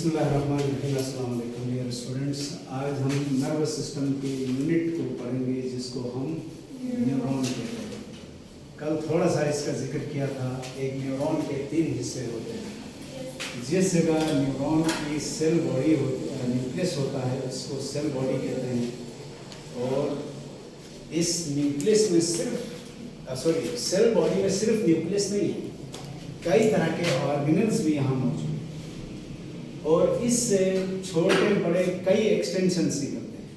बिस्मिल्लाहिर्रहमानिर्रहीम। अस्सलाम वालेकुम डियर स्टूडेंट्स। आज हम नर्वस सिस्टम के यूनिट को पढ़ेंगे जिसको हम न्यूरॉन कहते हैं। कल थोड़ा सा इसका जिक्र किया था। एक न्यूरॉन के 3 हिस्से होते हैं। जिस जगह न्यूरॉन की सेल बॉडी होती है, न्यूक्लियस होता है, इसको सेल बॉडी कहते हैं। और इस न्यूक्लियस में सेल बॉडी में सिर्फ न्यूक्लियस नहीं है, कई तरह के ऑर्गेनल्स भी यहाँ मौजूद हैं और इससे छोटे बड़े कई एक्सटेंशंस निकलते हैं।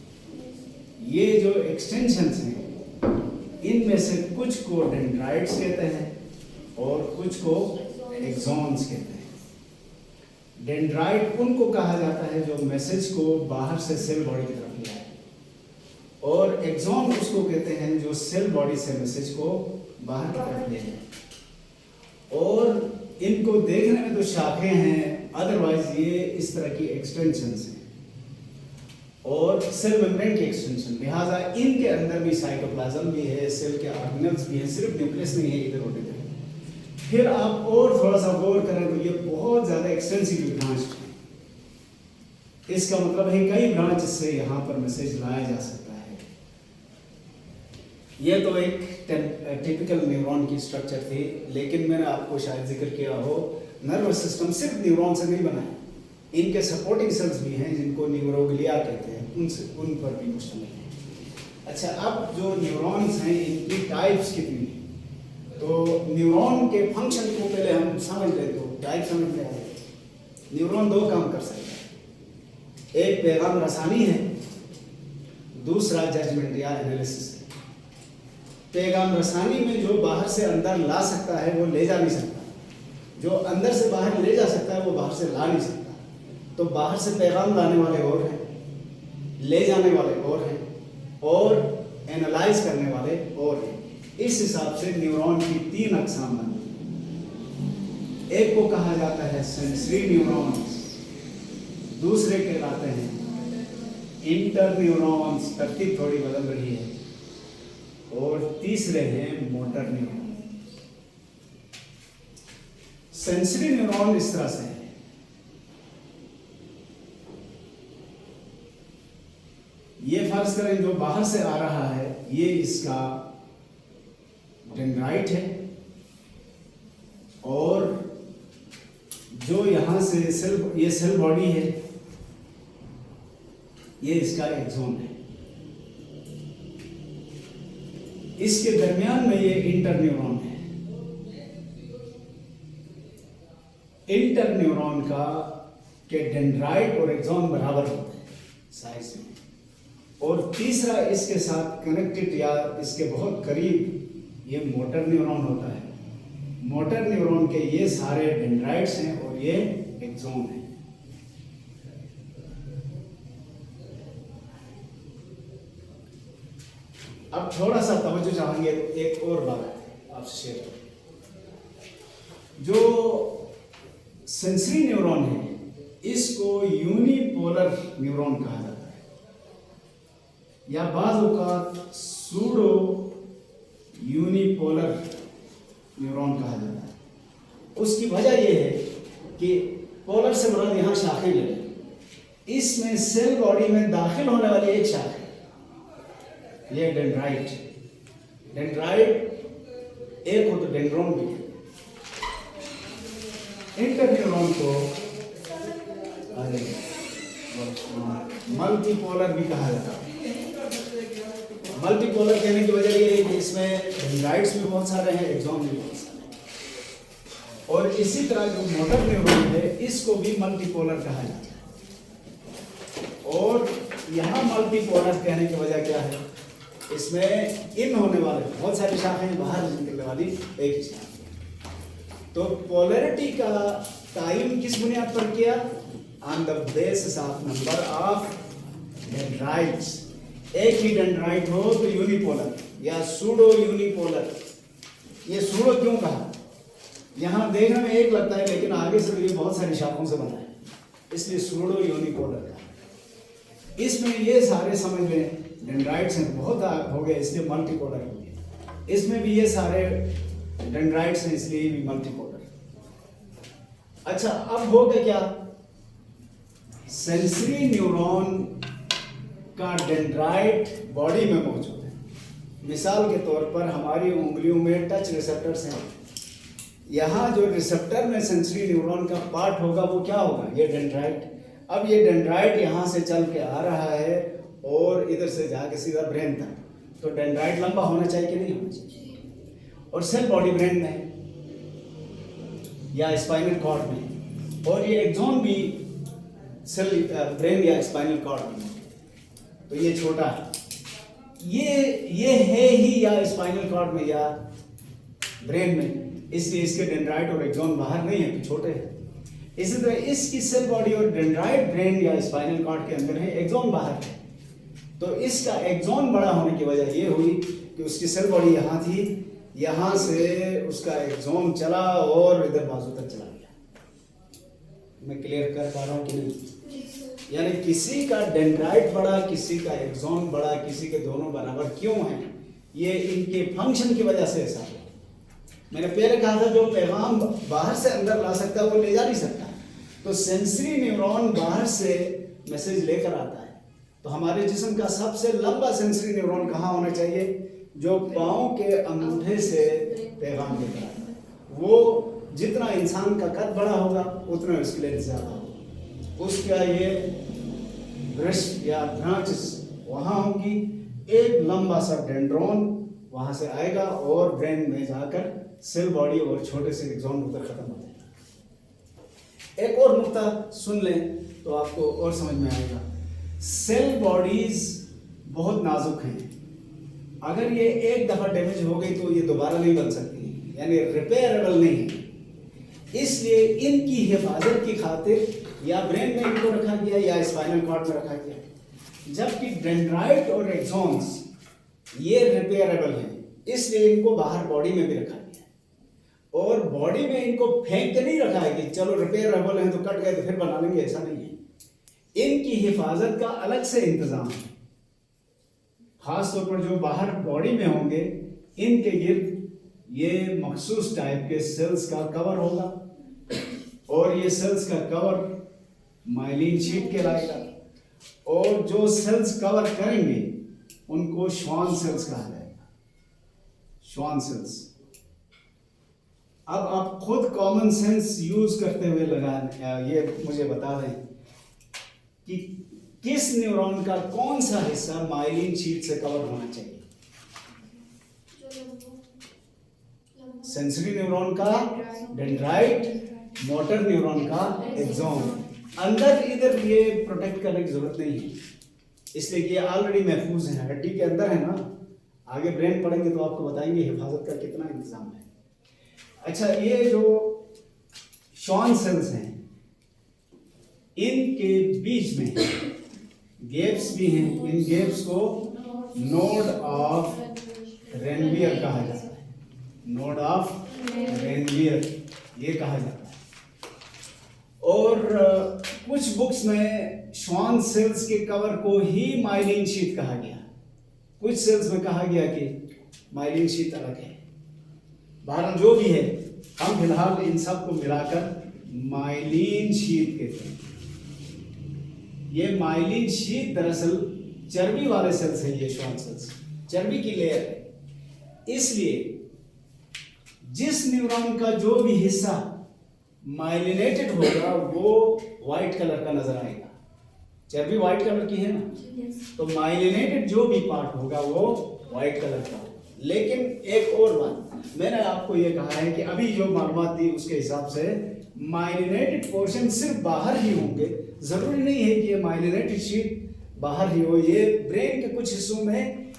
ये जो एक्सटेंशंस हैं इनमें से कुछ को डेंड्राइट्स कहते हैं और कुछ को एक्सॉन्स कहते हैं। डेंड्राइट उनको कहा जाता है जो मैसेज को बाहर से सेल बॉडी की तरफ ले आए, और एक्सॉन उसको कहते हैं जो सेल बॉडी से मैसेज को बाहर की तरफ ले जाए। और इनको देखने में तो शाखें हैं, अदरवाइज ये इस तरह की एक्सटेंशंस हैं और सेल मेम्ब्रेन की एक्सटेंशन। लिहाजा इनके अंदर भी साइटोप्लाज्म भी है, सेल के ऑर्गेनल्स भी हैं, सिर्फ न्यूक्लियस नहीं है इधर उधर। फिर आप और थोड़ा सा गौर करें तो ये बहुत ज़्यादा एक्सटेंसिव ब्रांच है। इसका मतलब है कई ब्रांच से यहाँ पर मैसेज लाया जा सकता है। ये तो एक टिपिकल न्यूरॉन की स्ट्रक्चर थी, लेकिन मैंने आपको शायद जिक्र किया हो नर्वस सिस्टम सिर्फ न्यूरॉन से नहीं बना है, इनके सपोर्टिंग सेल्स भी हैं जिनको न्यूरोग्लिया कहते हैं, उन पर भी मुश्तमिल है। अच्छा, अब जो न्यूरॉन्स हैं इनकी टाइप्स कितनी हैं? तो न्यूरॉन के फंक्शन को पहले हम समझ लें तो टाइप समझ में आ जाए। न्यूरॉन 2 काम कर सकता है, एक पैगाम रसानी है, दूसरा जजमेंट या एनालिसिस है। पैगाम रसानी में जो बाहर से अंदर ला सकता है वो ले जा नहीं सकता, जो अंदर से बाहर ले जा सकता है वो बाहर से ला नहीं सकता। तो बाहर से पैगाम लाने वाले और हैं, ले जाने वाले और हैं, और एनालाइज करने वाले और हैं। इस हिसाब से न्यूरॉन की 3 अक़साम बनती हैं। एक को कहा जाता है सेंसरी न्यूरॉन्स, दूसरे कहलाते हैं इंटर न्यूरॉन्स, तरतीब थोड़ी बदल रही है, और तीसरे हैं मोटर न्यूरॉन। सेंसरी न्यूरॉन इस तरह से है, ये फर्ज करें जो बाहर से आ रहा है ये इसका डेंड्राइट है, और जो यहां से ये सेल बॉडी है ये इसका एक्सॉन है। इसके दरमियान में ये इंटर न्यूरॉन है। इंटर न्यूरॉन के डेंड्राइट और एक्सॉन बराबर होते हैं साइज में, और तीसरा इसके साथ कनेक्टेड या इसके बहुत करीब ये मोटर न्यूरॉन होता है। मोटर न्यूरॉन के ये सारे डेंड्राइट्स हैं और ये एक्सॉन है। अब थोड़ा सा तवज्जो चाहेंगे तो एक और बात आपसे शेयर करूं। जो सेंसरी न्यूरॉन है इसको यूनिपोलर न्यूरॉन कहा जाता है, या बाज़ औक़ात सूडो यूनिपोलर न्यूरॉन कहा जाता है। उसकी वजह यह है कि पोलर से मुराद यहाँ शाखें ले लें, इसमें सेल बॉडी में दाखिल होने वाली एक शाखा है, ये डेंड्राइट। एक हो तो डेंड्रोन भी है। इंटर न्यूरॉन को मल्टीपोलर भी कहा जाता है। मल्टीपोलर कहने की वजह यह है कि इसमें डेंड्राइट्स भी बहुत सारे हैं, एक्सॉन भी बहुत सारे हैं। और इसी तरह जो मोटर न्यूरॉन है इसको भी मल्टीपोलर कहा जाता है। और यहाँ मल्टीपोलर कहने की वजह क्या है? इसमें इन होने वाले बहुत सारी शाखाएं, बाहर निकलने वाली एक ही शाखा। तो पोलैरिटी का टाइम किस बुनियाद पर किया? On the basis of number of dendrites. एक ही डेंड्राइट हो तो यूनिपोलर या सूडो यूनिपोलर। ये सूडो क्यों कहा? यहाँ देखने में एक लगता है लेकिन आगे से ये बहुत सारी शाखाओं से बना है, इसलिए सूडो यूनिपोलर का। इसमें ये सारे समझ लें डेंड्राइट्स हैं, बहुत हो गए इसलिए मल्टीपोलर हो गए। इसमें भी ये सारे डेंड्राइट्स हैं इसलिए भी मल्टीपोलर। अच्छा, अब हो गया क्या? सेंसरी न्यूरॉन का डेंड्राइट बॉडी में मौजूद है। मिसाल के तौर पर हमारी उंगलियों में टच रिसेप्टर्स हैं। यहाँ जो रिसेप्टर में सेंसरी न्यूरॉन का पार्ट होगा वो क्या होगा? ये डेंड्राइट। अब ये डेंड्राइट यहाँ से चल के आ रहा है और इधर से जाके सीधा ब्रेन तक, तो डेंड्राइट लंबा होना चाहिए कि नहीं होना चाहिए? और सेल बॉडी ब्रेन में या स्पाइनल कॉर्ड में, और ये एक्सॉन भी सेल ब्रेन या स्पाइनल कॉर्ड में, तो ये छोटा है, ये है ही या स्पाइनल कॉर्ड में या ब्रेन में, इसलिए इसके डेंड्राइट और एक्सॉन बाहर नहीं है, तो छोटे हैं। इसी तरह इसकी सेल बॉडी और डेंड्राइट ब्रेन या स्पाइनल कॉर्ड के अंदर है, एक्सॉन बाहर है। तो इसका एक्सॉन बड़ा होने की वजह ये हुई कि उसकी सेल बॉडी यहाँ थी, यहाँ से उसका एक्सॉन चला और इधर बाजू तक चला गया। मैं क्लियर कर पा रहा हूँ कि नहीं? यानी किसी का डेंड्राइट बड़ा, किसी का एक्सॉन बड़ा, किसी के दोनों बराबर क्यों हैं? ये इनके फंक्शन की वजह से ऐसा है। मैंने पहले कहा था जो पैगाम बाहर से अंदर ला सकता है वो ले जा नहीं सकता। तो सेंसरी न्यूरॉन बाहर से मैसेज लेकर आता है। तो हमारे जिस्म का सबसे लंबा सेंसरी न्यूरॉन कहाँ होना चाहिए? जो पाँव के अंगूठे से पैगाम लेकर आता है। वो जितना इंसान का कद बड़ा होगा उतना उसके लिए ज़्यादा होगा। उसका ये ब्रस्ट या ब्रांचेस वहाँ होगी, एक लंबा सा डेंड्रॉन वहाँ से आएगा और ब्रेन में जाकर सेल बॉडी और छोटे से एक्सॉन होकर खत्म हो जाएगा। एक और नुक्ता सुन लें तो आपको और समझ में आएगा। सेल बॉडीज बहुत नाजुक हैं। अगर ये एक दफा डैमेज हो गई तो ये दोबारा नहीं बन सकती, यानी रिपेयरेबल नहीं है। इसलिए इनकी हिफाजत की खातिर या ब्रेन में इनको रखा गया या स्पाइनल कॉर्ड में रखा गया। जबकि डेंड्राइट और एक्सॉन्स ये रिपेयरेबल हैं, इसलिए इनको बाहर बॉडी में भी रखा गया। और बॉडी में इनको फेंक के नहीं रखा है कि चलो रिपेयरेबल हैं तो कट गए तो फिर बना लेंगे, ऐसा नहीं है। इनकी हिफाजत का अलग से इंतजाम है। खास तौर पर जो बाहर बॉडी में होंगे इनके गिर्द ये मखसूस टाइप के सेल्स का कवर होगा, और ये सेल्स का कवर माइलिन शीट कहलाएगा। और जो सेल्स कवर करेंगे उनको श्वान सेल्स कहा जाएगा, श्वान सेल्स। अब आप खुद कॉमन सेंस यूज करते हुए ये मुझे बता दें कि किस न्यूरॉन का कौन सा हिस्सा माइलिन शीट से कवर होना चाहिए? सेंसरी न्यूरॉन का डेंड्राइट, मोटर न्यूरॉन का एक्सॉन। अंदर इधर ये प्रोटेक्ट करने की जरूरत नहीं है, इसलिए कि ये ऑलरेडी महफूज है, हड्डी के अंदर है ना। आगे ब्रेन पढ़ेंगे तो आपको बताएंगे हिफाजत का कितना इंतजाम है। अच्छा, ये जो श्वान सेल्स हैं इनके बीच में गैप्स भी हैं। इन गैप्स को नोड ऑफ रेनवियर कहा जाता है, नोड ऑफ रेनवियर ये कहा जाता है। और कुछ बुक्स में श्वान सेल्स के कवर को ही माइलिन शीट कहा गया, कुछ सेल्स में कहा गया कि माइलिन शीट अलग है। बहरहाल जो भी है, हम फिलहाल इन सब को मिलाकर माइलिन शीट कहते हैं। ये माइलिन शीट दरअसल चर्बी वाले सेल्स हैं, ये श्वान सेल्स चर्बी की लेयर है। इसलिए जिस न्यूरॉन का जो भी हिस्सा माइलिनेटेड होगा वो व्हाइट कलर का नजर आएगा। चर्बी व्हाइट कलर की है ना, तो माइलिनेटेड जो भी पार्ट होगा वो व्हाइट कलर का। लेकिन एक और बात, मैंने आपको ये कहा है कि अभी जो मालूमात दी उसके हिसाब से माइलिनेटेड पोर्शन सिर्फ बाहर ही होंगे। जरूरी नहीं है कि ये माइलिनेटेड शीट बाहर ही हो। ये ब्रेन के कुछ हिस्सों में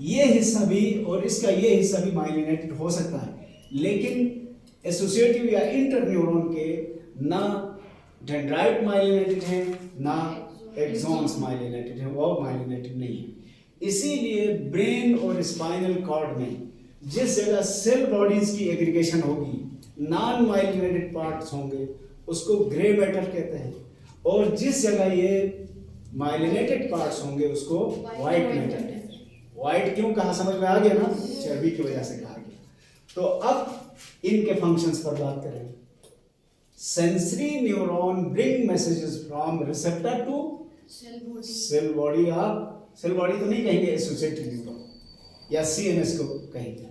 ये हिस्सा भी और इसका ये हिस्सा भी माइलिनेटेड हो सकता है, लेकिन एसोसिएटिव या इंटर न्यूरॉन के ना डेंड्राइट माइलिनेटेड है ना एक्सॉन्स माइलिनेटेड है, वो माइलिनेटेड नहीं है। इसीलिए ब्रेन और स्पाइनल कॉर्ड में जिस जगह सेल बॉडीज की एग्रीगेशन होगी, नॉन माइलिनेटेड पार्ट्स होंगे, उसको ग्रे मैटर कहते हैं। और जिस जगह ये माइलिनेटेड पार्ट्स होंगे उसको व्हाइट मैटर कहते हैं। व्हाइट क्यों कहा समझ में आ गया ना, चर्बी की वजह से कहा गया। तो अब इनके फंक्शंस पर बात करें। Sensory neuron bring messages from receptor to cell body. आप सेल बॉडी तो नहीं कहेंगे, एसोसिएटिव न्यूरॉन या सीएनएस को कहेंगे।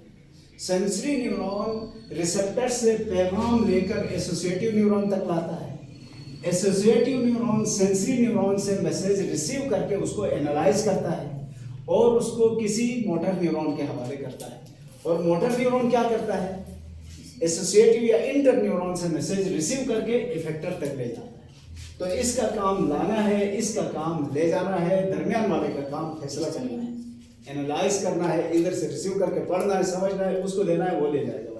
सेंसरी न्यूरॉन रिसेप्टर से पैगाम लेकर एसोसिएटिव न्यूरॉन तक लाता है। एसोसिएटिव न्यूरॉन सेंसरी न्यूरॉन से मैसेज रिसीव करके उसको एनालाइज करता है और उसको किसी मोटर न्यूरॉन के हवाले करता है। और मोटर न्यूरॉन क्या करता है, एसोसिएटिव या इंटर न्यूरॉन से मैसेज रिसीव करके इफेक्टर तक ले जाता है। तो इसका काम लाना है, इसका काम ले जाना है, दरमियान वाले का काम फैसला करना है, एनालाइज करना है, इधर से रिसीव करके पढ़ना है, समझना है, उसको देना है, वो ले जाएगा।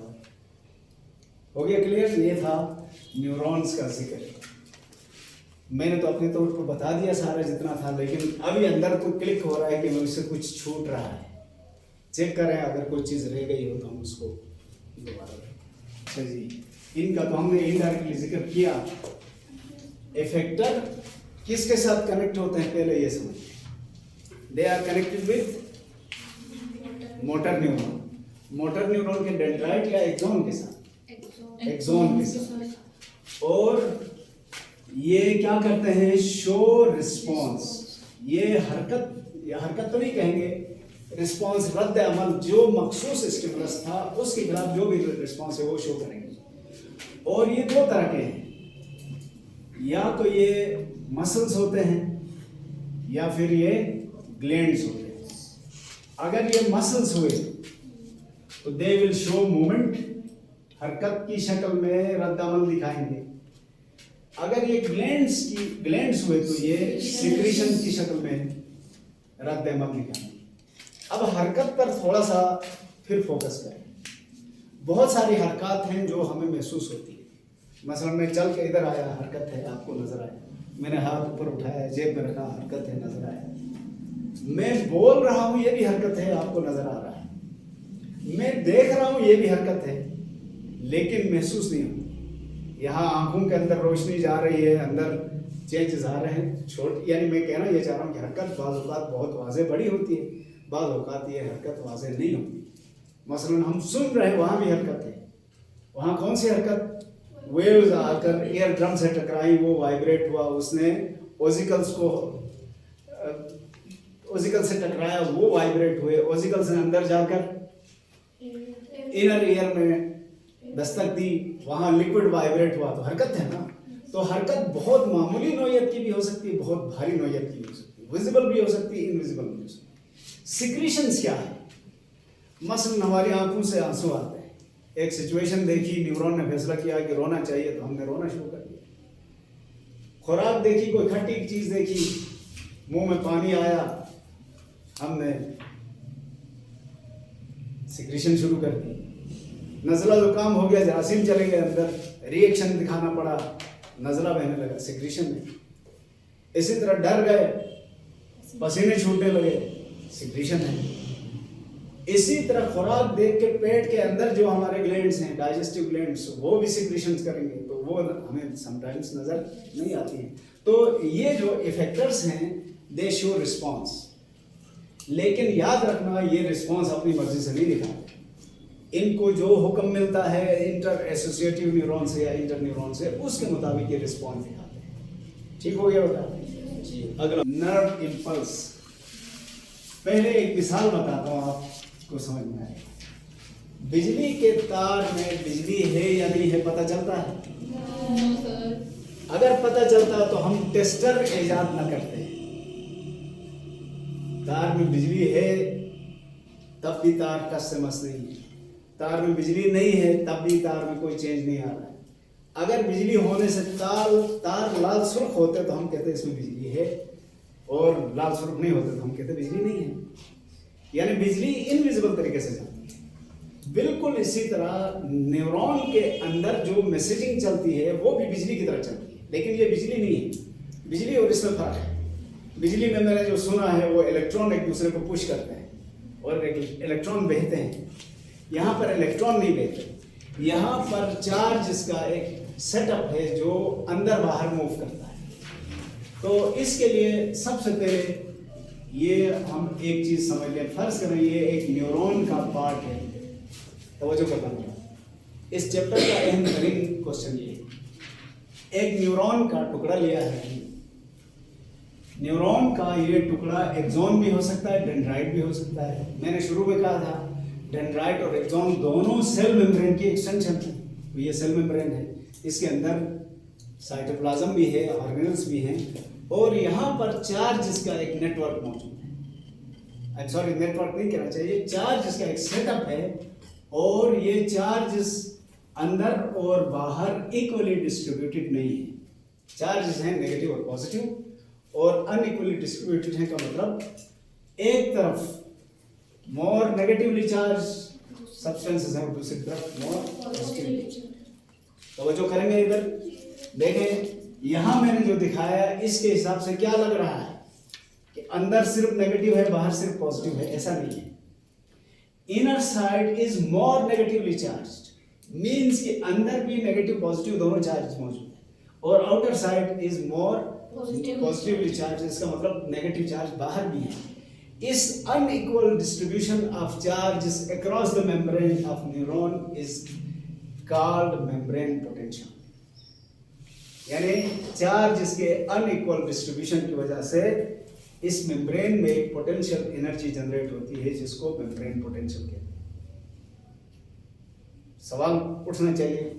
हो गया क्लियर? ये था न्यूरॉन्स का जिक्र। मैंने तो अपने तौर पर बता दिया सारा जितना था, लेकिन अभी अंदर को क्लिक हो रहा है कि मुझसे कुछ छूट रहा है। चेक करें, अगर कोई चीज़ रह गई हो तो हम उसको दोबारा। अच्छा जी, इनका तो हमने इनडायरेक्टली जिक्र किया। इफेक्टर किसके साथ कनेक्ट होते हैं पहले ये समझ। They are connected with motor neuron. Motor neuron के डेंड्राइट या एक्सोन के साथ, एक्सोन के साथ। और ये क्या करते हैं, शो रिस्पॉन्स। ये हरकत तो नहीं कहेंगे, रिस्पॉन्स रद्द अमल, जो मखसूस स्टिमुलस था उसके खिलाफ जो भी रिस्पॉन्स है वो शो करेंगे। और ये दो तरह के हैं, या तो ये मसल्स होते हैं या फिर ये ग्लैंड्स होते हैं। अगर ये मसल्स हुए तो दे विल शो मूवमेंट, हरकत की शक्ल में रद्द अमल दिखाएंगे। अगर ये ग्लैंड्स हुए तो ये सिक्रीशन की शक्ल में रद्द अमल दिखाएंगे। अब हरकत पर थोड़ा सा फिर फोकस करें। बहुत सारी हरकत हैं जो हमें महसूस होती है। मसलन मैं चल के इधर आया, हरकत है, आपको नजर आया। मैंने हाथ ऊपर उठाया, जेब में रखा, हरकत है, नजर आया। मैं बोल रहा हूं, ये भी हरकत है, आपको नजर आ रहा है। मैं देख रहा हूं, ये भी हरकत है, लेकिन महसूस नहीं होती। यहाँ आंखों के अंदर रोशनी जा रही है, अंदर चेंजेस आ रहे हैं। यानी मैं कहना ये चाह रहा हूँ कि हरकत बाज़ औक़ात बहुत वाज़ेह बड़ी होती है, बाज़ औक़ात ये हरकत वाज़ेह नहीं होती। मसलन हम सुन रहे हैं, वहाँ भी हरकत है। वहाँ कौन सी हरकत, वेव्स आकर एयर ड्रम से टकराई, वो वाइब्रेट हुआ, उसने ओजिकल से टकराया, वो वाइब्रेट हुए, ओजिकल से अंदर जाकर इनर ईयर में दस्तक दी, वहाँ लिक्विड वाइब्रेट हुआ, तो हरकत है ना। तो हरकत बहुत मामूली नौयत की भी हो सकती है, बहुत भारी नौयत की भी हो सकती है, विजिबल भी हो सकती है, इनविजिबल भी हो सकती है। सिक्रीशंस क्या है, मसलन हमारी आंखों से आंसू आते हैं। एक सिचुएशन देखी, न्यूरॉन ने फैसला किया कि रोना चाहिए, तो हमने रोना शुरू कर दिया। खुराक देखी, कोई खट्टी चीज देखी, मुंह में पानी आया, हमने सिक्रीशन शुरू कर दी। नज़ला जुकाम हो गया, जरासीम चले गए अंदर, रिएक्शन दिखाना पड़ा, नज़ला बहने लगा, सिक्रीशन में। इसी तरह डर गए, पसीने छूटने लगे, सिक्रीशन है। इसी तरह खुराक देख के पेट के अंदर जो हमारे ग्लैंड्स हैं, डाइजेस्टिव ग्लैंड्स, वो भी सिक्रीशंस करेंगे, तो वो हमें समटाइम्स नजर नहीं आती हैं। तो ये जो इफेक्टर्स हैं, दे शो रिस्पॉन्स। लेकिन याद रखना, ये रिस्पॉन्स अपनी मर्जी से नहीं दिखाते। इनको जो हुक्म मिलता है इंटर एसोसिएटिव न्यूरॉन से या इंटर न्यूरॉन से, उसके मुताबिक ये रिस्पॉन्स दिखाते हैं। ठीक हो गया बेटा जी। अगला नर्व इम्पल्स। पहले एक मिसाल बताता हूँ, आपको समझ में आएगा। बिजली के तार में बिजली है या नहीं है पता चलता है? अगर पता चलता तो हम टेस्टर इजाद न करते। तार में बिजली है तब भी तार टस से मस नहीं है, तार में बिजली नहीं है तब भी तार में कोई चेंज नहीं आ रहा है। अगर बिजली होने से तार लाल सुर्ख होते तो हम कहते इसमें बिजली है, और लाल सुर्ख नहीं होते तो हम कहते बिजली नहीं है। यानी बिजली इनविजिबल तरीके से जाती है। बिल्कुल इसी तरह न्यूरॉन के अंदर जो मैसेजिंग चलती है वो भी बिजली की तरह चलती है, लेकिन ये बिजली नहीं है। बिजली और इसमें फर्क है। बिजली में मैंने जो सुना है वो इलेक्ट्रॉन एक दूसरे को पुश करते हैं और इलेक्ट्रॉन बहते हैं। यहाँ पर इलेक्ट्रॉन नहीं बहते, यहाँ पर चार्ज का एक सेटअप है जो अंदर बाहर मूव करता है। तो इसके लिए सबसे पहले ये हम एक चीज समझ लें। फर्ज करें ये एक न्यूरॉन का पार्ट है, तवज्जो करना। इस चैप्टर का अहम तरीन क्वेश्चन ये है एक न्यूरॉन का टुकड़ा लिया है। न्यूरॉन का ये टुकड़ा एक्सॉन भी हो सकता है, डेंड्राइट भी हो सकता है। मैंने शुरू में कहा था डेंड्राइट और एक्सॉन दोनों सेल मेम्ब्रेन की एक्सटेंशन है। तो ये सेल मेम्ब्रेन है, इसके अंदर साइटोप्लाज्म भी है, ऑर्गेनल्स भी हैं, और यहाँ पर चार्ज का एक नेटवर्क मौजूद है। सॉरी, नेटवर्क नहीं कहना चाहिए, चार्ज का एक सेटअप है, और ये चार्जेस अंदर और बाहर इक्वली डिस्ट्रीब्यूटेड नहीं है। चार्जेस हैं नेगेटिव और पॉजिटिव, और अनइक्वली डिस्ट्रीब्यूटेड है का मतलब एक तरफ मोर नेगेटिवली चार्ज सब्सटेंसेस हैं और दूसरी तरफ मोर पॉजिटिवली। तो जो करेंगे इधर देखें, यहां मैंने जो दिखाया इसके हिसाब से क्या लग रहा है कि अंदर सिर्फ नेगेटिव है, बाहर सिर्फ पॉजिटिव है। ऐसा नहीं है। Inner side is more negatively charged, means कि अंदर भी नेगेटिव पॉजिटिव दोनों चार्ज मौजूद है, और outer side is more positively charge, इसका मतलब नेगेटिव चार्ज बाहर भी है। इस unequal distribution of charges across the membrane of neuron is called membrane potential. यानी चार्जेस के अनइक्वल डिस्ट्रीब्यूशन की वजह से इस मेम्ब्रेन में एक पोटेंशियल एनर्जी जनरेट होती है, जिसको मेम्ब्रेन पोटेंशियल कहते हैं। सवाल उठना चाहिए,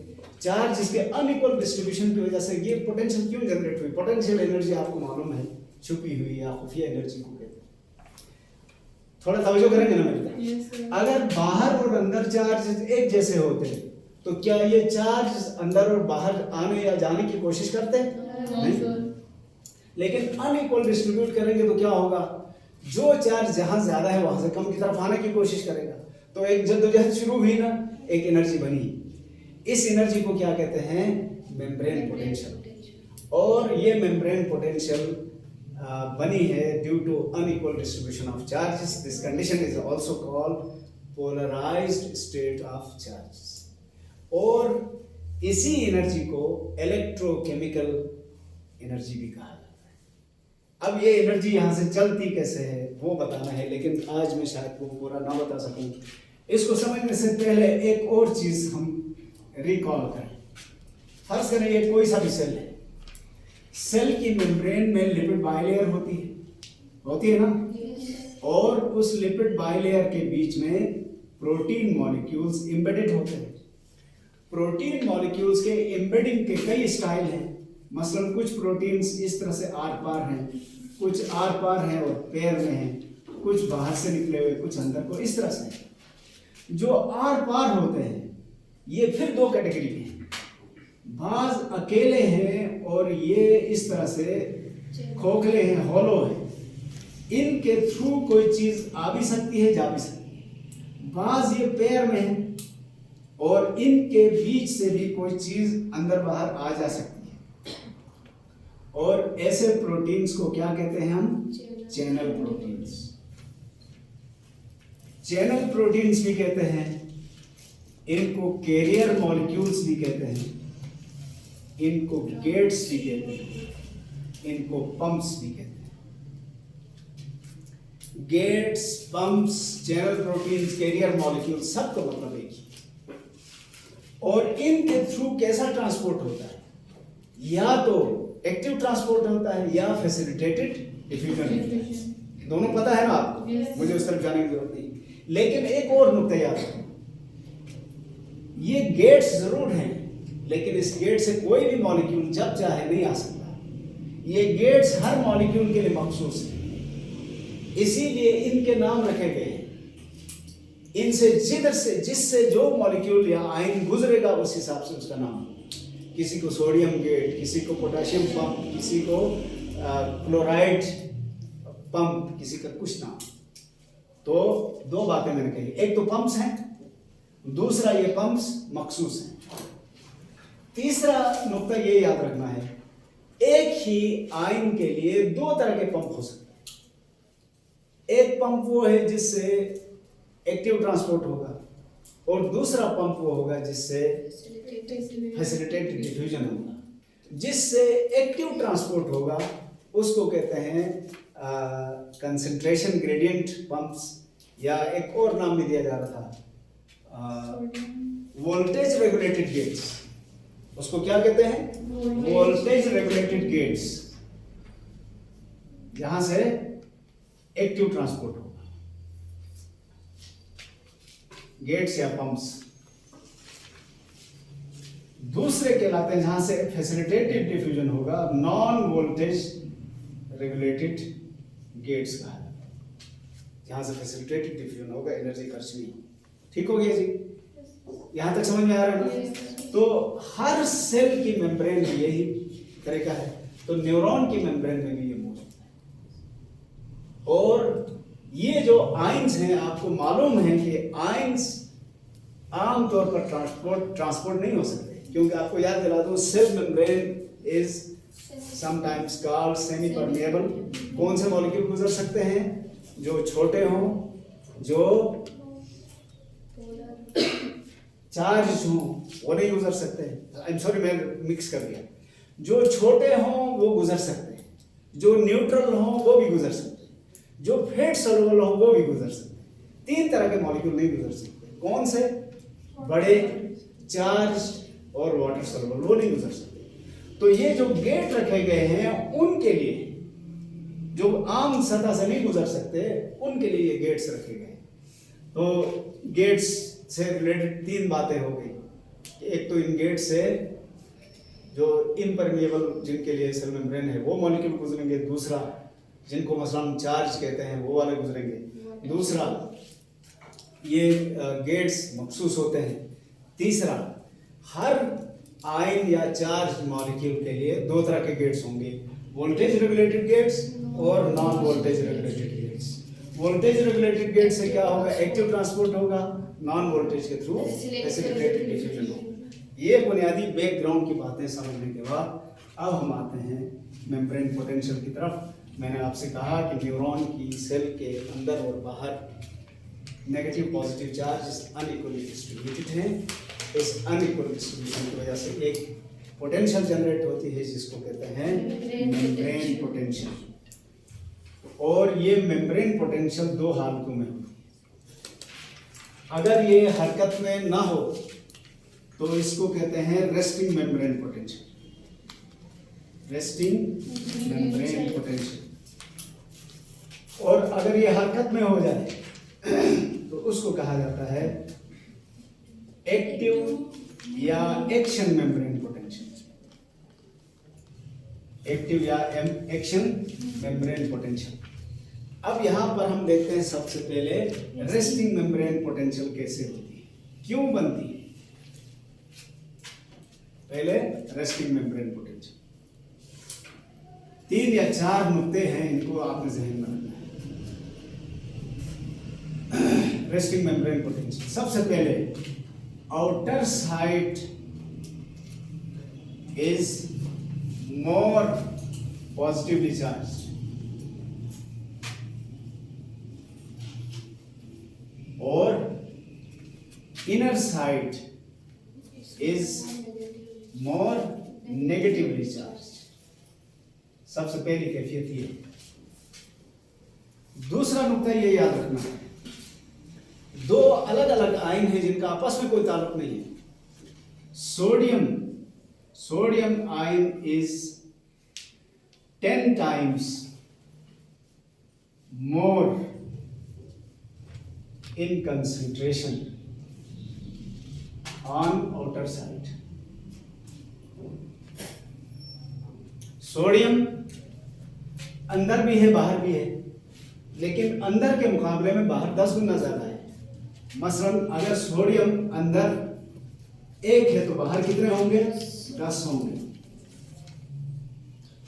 चार्ज इसके अनइक्वल डिस्ट्रीब्यूशन की वजह से ये पोटेंशियल क्यों जनरेट हुई? पोटेंशियल एनर्जी आपको मालूम है, छुपी हुई या खुफिया एनर्जी को कहते हैं। थोड़ा तवज्जो करेंगे ना मेरी तरफ। अगर बाहर और अंदर चार्ज एक जैसे होते तो क्या ये चार्ज अंदर और बाहर आने या जाने की कोशिश करते? नहीं। लेकिन अनइक्वल डिस्ट्रीब्यूट करेंगे तो क्या होगा? जो चार्ज जहां ज्यादा है वहां से कम की तरफ आने की कोशिश करेगा, तो एक जद्दोजहद शुरू हुई ना, एक एनर्जी बनी। इस एनर्जी को क्या कहते हैं? Membrane potential. और ये मेम्ब्रेन पोटेंशियल बनी है due to unequal distribution of charges. This condition is also called polarized state of charges. और इसी एनर्जी को इलेक्ट्रोकेमिकल एनर्जी भी कहा जाता है। अब ये एनर्जी यहाँ से चलती कैसे है वो बताना है, लेकिन आज मैं शायद वो पूरा ना बता सकूं। इसको समझने से पहले एक और चीज हम रिकॉल करें। फर्ज करें ये कोई सा भी सेल है, सेल की मेम्ब्रेन में लिपिड बाइलेयर होती है ना, और उस लिपिड बाइलेयर के बीच में प्रोटीन मॉलिक्यूल्स एम्बेडेड होते हैं। प्रोटीन मॉलिक्यूल्स के एम्बेडिंग के कई स्टाइल हैं। मसलन कुछ प्रोटीन्स इस तरह से आर पार हैं, कुछ आर पार हैं और पैर में हैं, कुछ बाहर से निकले हुए, कुछ अंदर को, इस तरह से। जो आर पार होते हैं ये फिर दो कैटेगरी के हैं। बाज अकेले हैं और ये इस तरह से खोखले हैं, हॉलो हैं। इनके थ्रू कोई चीज आ भी सकती है, जा भी सकती है। बाज ये पैर में है और इनके बीच से भी कोई चीज अंदर बाहर आ जा सकती है। और ऐसे प्रोटीन्स को क्या कहते हैं हम? Channel proteins. चैनल प्रोटीन्स भी कहते हैं, इनको कैरियर मॉलिक्यूल्स भी कहते हैं, इनको गेट्स भी कहते हैं, इनको पंप्स भी कहते हैं। Gates, pumps, channel proteins, carrier molecules, सबको मतलब एक ही। और इनके थ्रू कैसा ट्रांसपोर्ट होता है? या तो एक्टिव ट्रांसपोर्ट होता है या फैसिलिटेटेड डिफ्यूजन। दोनों पता है ना आपको, मुझे उस तरफ जाने की जरूरत नहीं। लेकिन एक और नुक्ता याद रखो, ये गेट्स जरूर हैं, लेकिन इस गेट से कोई भी मॉलिक्यूल जब चाहे नहीं आ सकता। ये गेट्स हर मॉलिक्यूल के लिए मखसूस है, इसीलिए इनके नाम रखे गए हैं। इनसे जिससे जो मॉलिक्यूल या आयन गुजरेगा उस हिसाब से उसका नाम। किसी को सोडियम गेट, किसी को पोटेशियम पंप, किसी को क्लोराइड पंप, किसी का कुछ नाम। तो दो बातें मैंने कही, एक तो पंप्स हैं, दूसरा ये पंप्स मखसूस हैं। तीसरा नुक्ता ये याद रखना है, एक ही आयन के लिए दो तरह के पंप हो सकते हैं। एक पंप वो है जिससे एक्टिव ट्रांसपोर्ट होगा, और दूसरा पंप वो होगा जिससे फैसिलिटेटेड डिफ्यूजन होगा। जिससे एक्टिव ट्रांसपोर्ट होगा उसको कहते हैं कंसंट्रेशन ग्रेडियंट पंप्स, या एक और नाम भी दिया जा रहा था वोल्टेज रेगुलेटेड गेट्स। उसको क्या कहते हैं? Voltage regulated gates. यहां से एक्टिव ट्रांसपोर्ट होगा, गेट्स या पंप्स। दूसरे कहलाते हैं जहां से फैसिलिटेटिव डिफ्यूजन होगा, नॉन वोल्टेज रेगुलेटेड गेट्स का है, जहां से फैसिलिटेटिव डिफ्यूजन होगा, एनर्जी खर्च नहीं। ठीक हो गया जी? यहां तक समझ में आ रहा है ना? तो हर सेल की मेम्ब्रेन में यही तरीका है, तो न्यूरॉन की मेम्ब्रेन में भी ये मौजूद है। और ये जो आयंस हैं, आपको मालूम है कि आयंस आमतौर पर ट्रांसपोर्ट नहीं हो सकते, क्योंकि आपको याद दिला दूं, cell membrane is sometimes called semi permeable. कौन से मॉलिक्यूल गुजर सकते हैं? जो छोटे हों, जो चार्ज हों, वो नहीं गुजर सकते। आई एम सॉरी, मैं मिक्स कर दिया। जो छोटे हों वो गुजर सकते हैं, जो न्यूट्रल हों वो भी गुजर सकते हैं, जो फेट सोल्यूबल हों वो भी गुजर सकते हैं। 3 तरह के मॉलिक्यूल नहीं गुजर सकते। कौन से? बड़े, चार्ज और वाटर सोल्यूबल, वो नहीं गुजर सकते। तो ये जो गेट रखे गए हैं उनके लिए, जो आम सतह से नहीं गुजर सकते, उनके लिए ये गेट्स रखे गए हैं। तो गेट्स से रिलेटेड 3 बातें हो गई। एक तो इन गेट से जो इम्परमिएबल, जिनके लिए सेल मेम्ब्रेन है, वो मॉलिक्यूल गुजरेंगे। दूसरा, जिनको मसलन चार्ज कहते हैं, वो वाले गुजरेंगे। दूसरा, ये गेट्स मखसूस होते हैं। तीसरा, हर आयन या चार्ज मॉलिक्यूल के लिए 2 तरह के गेट्स होंगे, वोल्टेज रेगुलेटेड गेट्स और non voltage regulated gates. Voltage regulated gate से क्या होगा? एक्टिव ट्रांसपोर्ट होगा, नॉन वोल्टेज के थ्रू फैसिलिटेटेड डिफ्यूजन होगा। ये बुनियादी बैकग्राउंड की बातें समझने के बाद अब हम आते हैं मेम्ब्रेन पोटेंशियल की तरफ। मैंने आपसे कहा कि न्यूरॉन की सेल के अंदर और बाहर negative positive charge unequally distributed हैं। इस अनइक्वल डिस्ट्रीब्यूशन की वजह से एक पोटेंशियल जनरेट होती है, जिसको कहते हैं मेम्ब्रेन पोटेंशियल। और ये मेम्ब्रेन पोटेंशियल 2 हालतों में होती है। अगर ये हरकत में ना हो तो इसको कहते हैं resting membrane potential. Resting membrane potential. और अगर ये हरकत में हो जाए तो उसको कहा जाता है एक्टिव या एक्शन मेम्ब्रेन पोटेंशियल। एक्टिव या एक्शन मेम्ब्रेन पोटेंशियल। अब यहां पर हम देखते हैं सबसे पहले रेस्टिंग मेम्ब्रेन पोटेंशियल कैसे होती है, क्यों बनती है। पहले रेस्टिंग मेम्ब्रेन पोटेंशियल, 3 या 4 नुक्ते हैं, इनको आपने ज़हन में रखना है। रेस्टिंग मेम्ब्रेन पोटेंशियल, सबसे पहले outer side is more positively charge और inner side is more negatively charge. सबसे पहली कैफियत ये। दूसरा नुक्ता ये याद रखना है, 2 अलग अलग आयन हैं जिनका आपस में कोई ताल्लुक नहीं है। Sodium ion is 10 times more in concentration on outer side. Sodium अंदर भी है बाहर भी है, लेकिन अंदर के मुकाबले में बाहर 10 गुना ज्यादा है। मसलन अगर सोडियम अंदर 1 है तो बाहर कितने होंगे? 10 होंगे।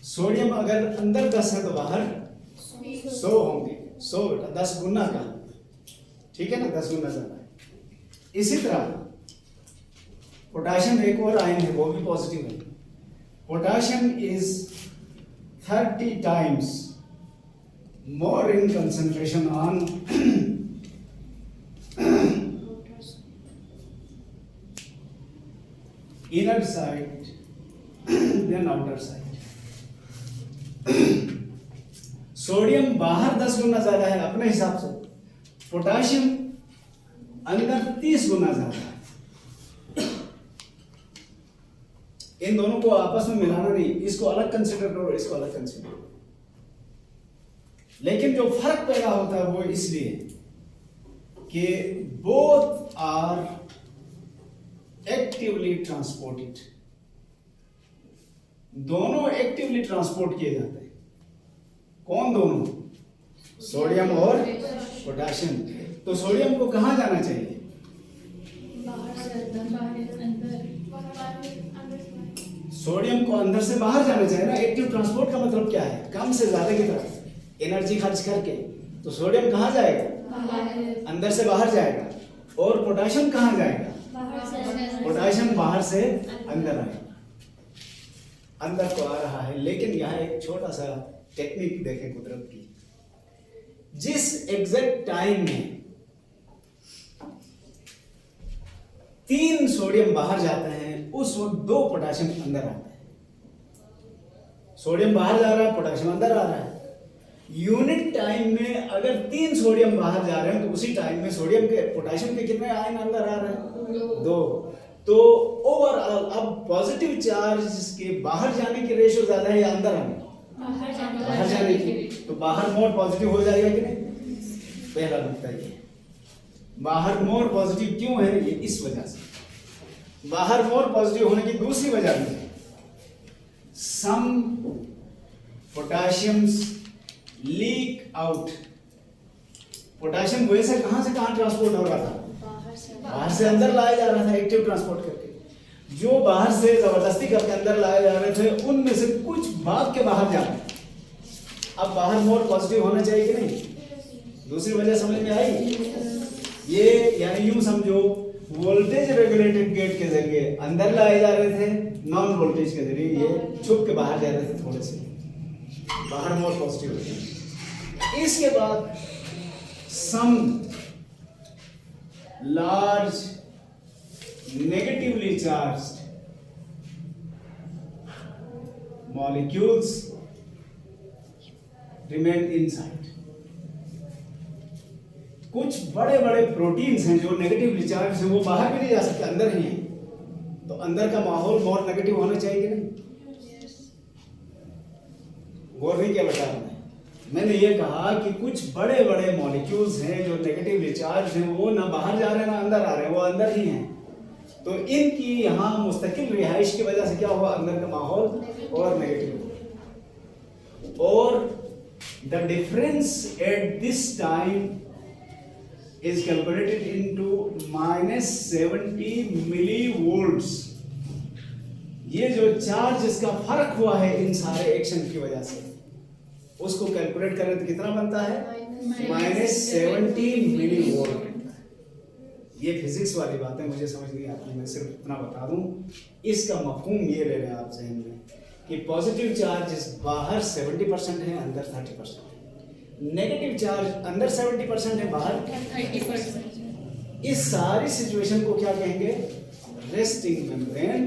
सोडियम अगर अंदर 10 है तो बाहर 100 होंगे। 100 बेटा 10 गुना का, ठीक है ना, 10 गुना ज्यादा है। इसी तरह पोटेशियम एक और आयन है, वो भी पॉजिटिव है। Potassium is 30 times more in concentration on inner side than outer side. Sodium बाहर 10 गुना ज्यादा है अपने हिसाब से, पोटेशियम अंदर 30 गुना ज्यादा है। इन दोनों को आपस में मिलाना नहीं, इसको अलग कंसिडर करो, इसको अलग कंसिडर करो। लेकिन जो फर्क पैदा होता है वो इसलिए कि बोथ आर एक्टिवली ट्रांसपोर्टेड, दोनों एक्टिवली ट्रांसपोर्ट किए जाते हैं। कौन दोनों? सोडियम और पोटेशियम। तो सोडियम को कहां जाना चाहिए? सोडियम को अंदर से बाहर जाना चाहिए ना। एक्टिव ट्रांसपोर्ट का मतलब क्या है? कम से ज्यादा की तरफ एनर्जी खर्च करके। तो सोडियम कहां जाएगा? अंदर से बाहर जाएगा। और पोटेशियम कहां जाएगा? पोटेशियम बाहर से अंदर आएगा, अंदर को आ रहा है। लेकिन यहाँ एक छोटा सा टेक्निक देखें कुदरत की। जिस एग्जैक्ट टाइम में 3 सोडियम बाहर जाते हैं, उस वक्त 2 पोटेशियम अंदर आते हैं। सोडियम बाहर जा रहा है, पोटेशियम अंदर आ रहा है। यूनिट टाइम में अगर 3 सोडियम बाहर जा रहे हैं तो उसी टाइम में सोडियम के पोटेशियम के कितने आयन अंदर आ रहे हैं? 2। तो ओवरऑल अब पॉजिटिव चार्ज के बाहर जाने की रेशियो ज्यादा है या अंदर आने? बाहर जाने की। तो बाहर मोर पॉजिटिव हो जाएगा कि नहीं? पहला नुकता ये। बाहर मोर पॉजिटिव क्यों है? ये इस वजह से। बाहर मोर पॉजिटिव होने की दूसरी वजह है सम पोटेशियम्स लीक आउट। पोटेशियम वैसे कहां से कहां ट्रांसपोर्ट हो रहा था? बाहर से अंदर लाया जा रहा था एक्टिव ट्रांसपोर्ट करके। जो बाहर से जबरदस्ती करके अंदर लाए जा रहे थे उनमें से कुछ भाग के बाहर जा रहे हैं। अब बाहर मोर पॉजिटिव होना चाहिए कि नहीं? दूसरी वजह समझ में आई? ये यानी यूं समझो, वोल्टेज रेगुलेटेड गेट के जरिए अंदर लाए जा रहे थे, नॉन वोल्टेज के जरिए ये छुप के बाहर जा रहे थे थोड़े से। बाहर मोर पॉजिटिव होते हैं। इसके बाद some large negatively charged molecules remain inside. कुछ बड़े बड़े प्रोटीन्स हैं जो नेगेटिवली चार्ज हैं, वो बाहर भी नहीं जा सकते, अंदर ही हैं। तो अंदर का माहौल मोर नेगेटिव होना चाहिए कि नहीं? गौर नहीं किया बेटा मैंने ये कहा कि कुछ बड़े बड़े मॉलिक्यूल्स हैं जो नेगेटिवली चार्ज हैं, वो ना बाहर जा रहे हैं ना अंदर आ रहे हैं, वो अंदर ही हैं। तो इनकी यहाँ मुस्तकिल रिहाइश की वजह से क्या हुआ? अंदर का माहौल और नेगेटिव। और the difference at this time is calculated into -70 millivolts। ये जो चार्ज इसका फर्क हुआ है इन सारे एक्शन की वजह से, उसको कैलकुलेट करें तो कितना बनता है? -70 मिलीवोल्ट। ये फिजिक्स वाली बातें मुझे समझ नहीं आती, मैं सिर्फ इतना बता दूं। इसका मफहूम ये ले लें आप ज़हन में कि पॉजिटिव चार्ज बाहर 70% है, अंदर 30%। नेगेटिव चार्ज अंदर 70% है, बाहर 30%। इस सारी सिचुएशन को क्या कहेंगे? Resting membrane